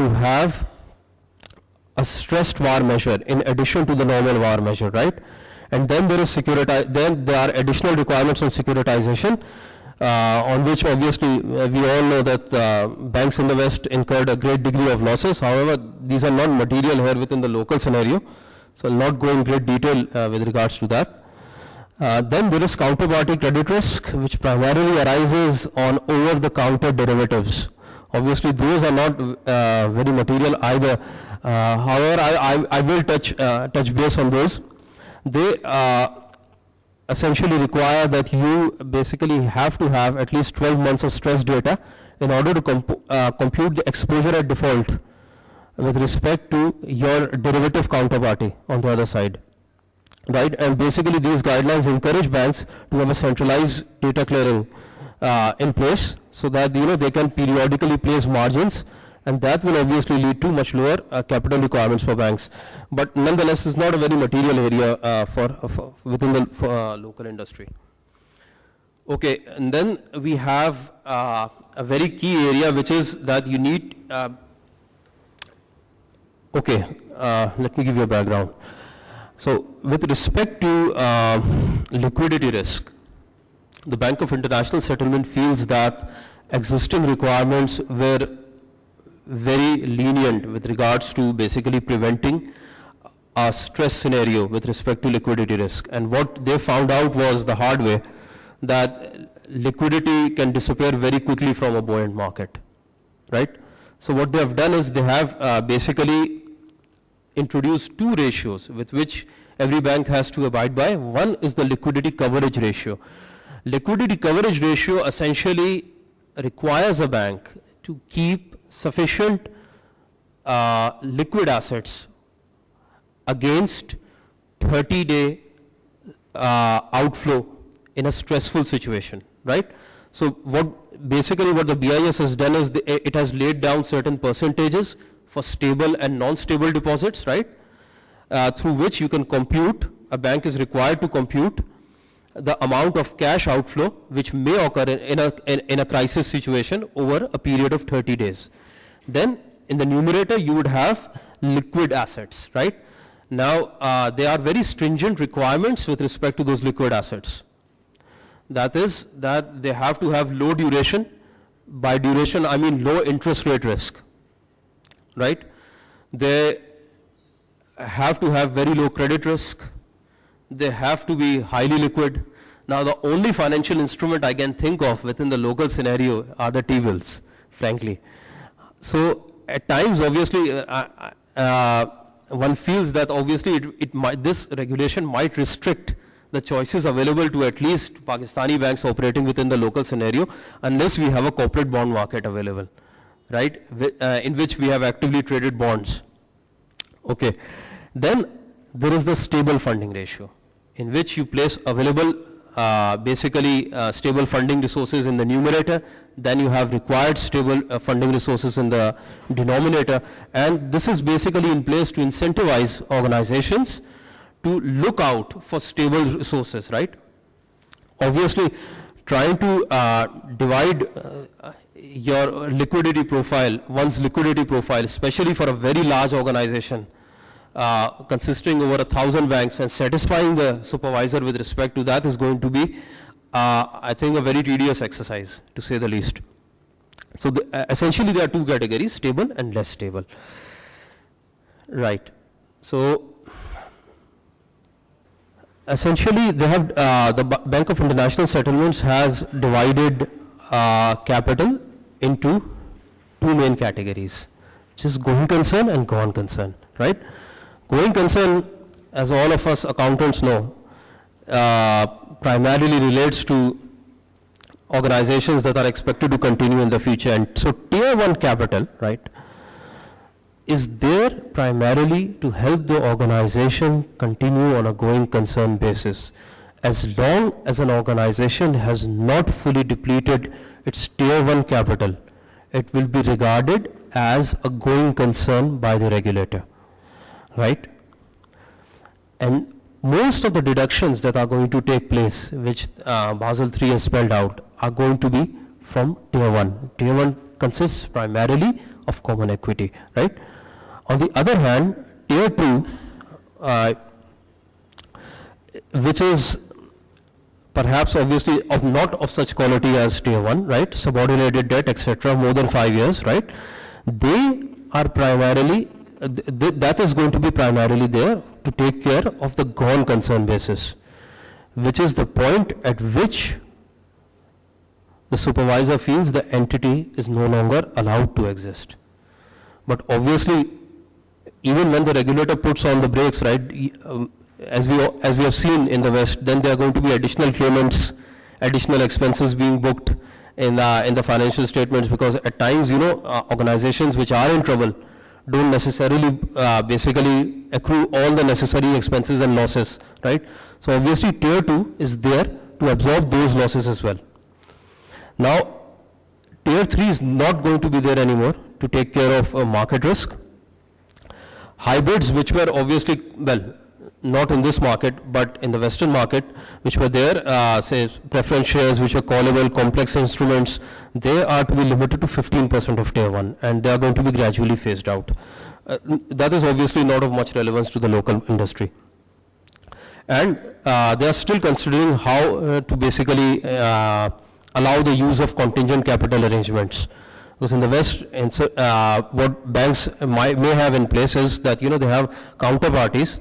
to have a stressed VAR measure in addition to the normal VAR measure, right? And then there is then there are additional requirements on securitization, on which obviously we all know that banks in the West incurred a great degree of losses. However, these are not material here within the local scenario, so I'll not go in great detail with regards to that. Then there is counterparty credit risk, which primarily arises on over-the-counter derivatives. Obviously, those are not very material either. However, I will touch base on those. They essentially require that you basically have to have at least 12 months of stress data in order to compute the exposure at default with respect to your derivative counterparty on the other side, right? And basically these guidelines encourage banks to have a centralized data clearing in place, so that they can periodically place margins, and that will obviously lead to much lower capital requirements for banks. But nonetheless, it's not a very material area within the local industry. Okay, and then we have a very key area, which is that you need. Let me give you a background. So, with respect to liquidity risk, the Bank of International Settlement feels that existing requirements were very lenient with regards to basically preventing a stress scenario with respect to liquidity risk. And what they found out was the hard way, that liquidity can disappear very quickly from a buoyant market, right? So what they have done is they have basically introduced two ratios with which every bank has to abide by. One is the liquidity coverage ratio. Liquidity coverage ratio essentially requires a bank to keep sufficient liquid assets against 30-day outflow in a stressful situation, right? So what the BIS has done is it has laid down certain percentages for stable and non-stable deposits, right? Through which you can compute, a bank is required to compute the amount of cash outflow which may occur in a crisis situation over a period of 30 days. Then in the numerator you would have liquid assets, right? Now there are very stringent requirements with respect to those liquid assets. That is that they have to have low duration. By duration I mean low interest rate risk, right? They have to have very low credit risk. They have to be highly liquid. Now the only financial instrument I can think of within the local scenario are the T-bills, frankly. So at times obviously one feels that obviously this regulation might restrict the choices available to at least Pakistani banks operating within the local scenario, unless we have a corporate bond market available, right, in which we have actively traded bonds. Okay, then there is the stable funding ratio, in which you place available stable funding resources in the numerator, then you have required stable funding resources in the denominator, and this is basically in place to incentivize organizations to look out for stable resources, right? Obviously, trying to divide your liquidity profile, one's liquidity profile, especially for a very large organization consisting over 1,000 banks, and satisfying the supervisor with respect to that is going to be, I think, a very tedious exercise, to say the least. So essentially there are two categories, stable and less stable. Right. So essentially they have, the Bank of International Settlements has divided capital into two main categories, which is going concern and gone concern, right? Going concern, as all of us accountants know, primarily relates to organizations that are expected to continue in the future. And so tier 1 capital, right, is there primarily to help the organization continue on a going concern basis. As long as an organization has not fully depleted its tier 1 capital, it will be regarded as a going concern by the regulator, right? And most of the deductions that are going to take place, which Basel III has spelled out, are going to be from tier 1. Tier 1 consists primarily of common equity, right? On the other hand, tier 2, which is perhaps obviously of not of such quality as tier 1, right? Subordinated debt, etc., more than 5 years, right? They are primarily, that is going to be primarily there to take care of the gone concern basis, which is the point at which the supervisor feels the entity is no longer allowed to exist. But obviously, even when the regulator puts on the brakes, right, as we have seen in the West, then there are going to be additional claimants, additional expenses being booked in the financial statements, because at times, organizations which are in trouble don't necessarily basically accrue all the necessary expenses and losses, right? So obviously, tier 2 is there to absorb those losses as well. Now, tier 3 is not going to be there anymore to take care of market risk. Hybrids, which were obviously, well, not in this market, but in the Western market, which were there, say preference shares, which are callable, complex instruments, they are to be limited to 15% of tier 1, and they are going to be gradually phased out. That is obviously not of much relevance to the local industry. And they are still considering how to basically allow the use of contingent capital arrangements. Because in the West, what banks may have in place is that, they have counterparties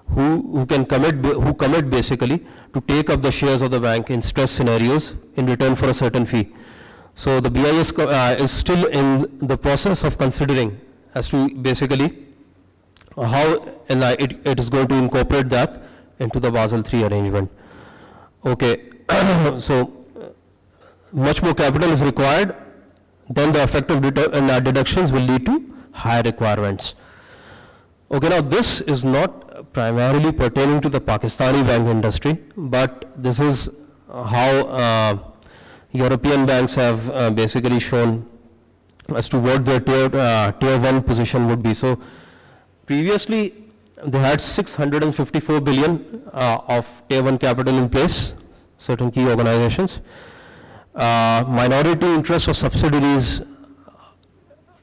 who commit basically to take up the shares of the bank in stress scenarios in return for a certain fee. So the BIS is still in the process of considering as to basically how it is going to incorporate that into the Basel III arrangement. Okay, so much more capital is required, then the effective deductions will lead to higher requirements. Okay, now this is not primarily pertaining to the Pakistani bank industry, but this is how European banks have basically shown as to what their tier 1 position would be. So previously they had 654 billion of tier 1 capital in place, certain key organizations. Minority interest or subsidiaries,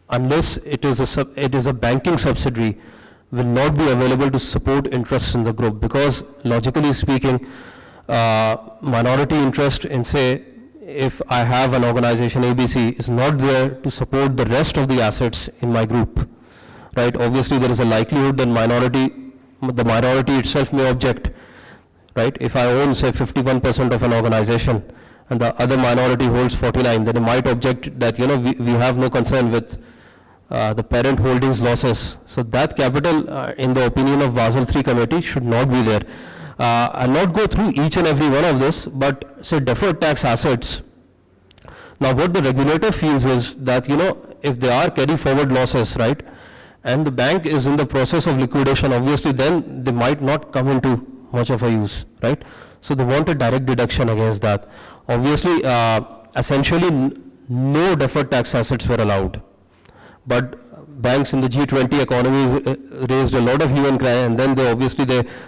unless it is a banking subsidiary, will not be available to support interests in the group, because logically speaking, minority interest in, say, if I have an organization ABC, is not there to support the rest of the assets in my group, right? Obviously there is a likelihood that the minority itself may object, right? If I own, say, 51% of an organization and the other minority holds 49, then it might object that, we have no concern with the parent holdings losses. So that capital, in the opinion of Basel III committee, should not be there. I'll not go through each and every one of this, but say deferred tax assets. Now what the regulator feels is that, if there are carry forward losses, right, and the bank is in the process of liquidation, obviously then they might not come into much of a use, right? So they want a direct deduction against that. Obviously, essentially no deferred tax assets were allowed. But banks in the G20 economies raised a lot of hue and cry, and then they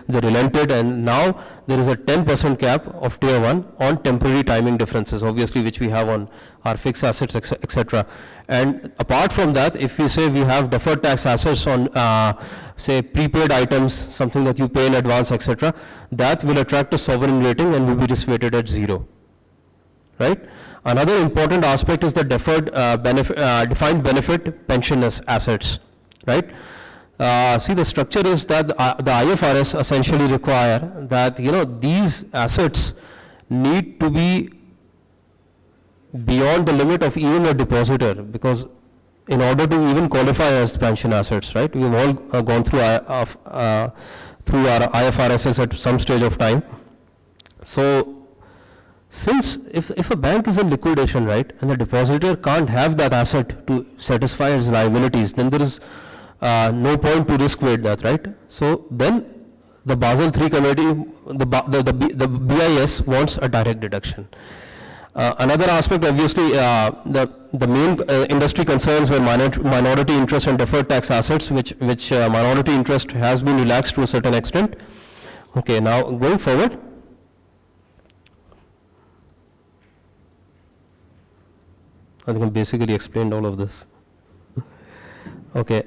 relented, and now there is a 10% cap of tier 1 on temporary timing differences, obviously, which we have on our fixed assets, etc. And apart from that, if we say we have deferred tax assets on, say, prepaid items, something that you pay in advance, etc., that will attract a sovereign rating and will be risk weighted at 0, right? Another important aspect is the defined benefit pension assets, right? See, the structure is that the IFRS essentially require that, these assets need to be beyond the limit of even a depositor, because in order to even qualify as pension assets, right? We've all gone through our IFRSs at some stage of time. So since if a bank is in liquidation, right, and the depositor can't have that asset to satisfy its liabilities, then there is no point to risk weight that, right? So then the Basel III committee, the BIS wants a direct deduction. Another aspect, obviously, the main industry concerns were minority interest and deferred tax assets, which minority interest has been relaxed to a certain extent. Okay, now going forward. I think I basically explained all of this. Okay,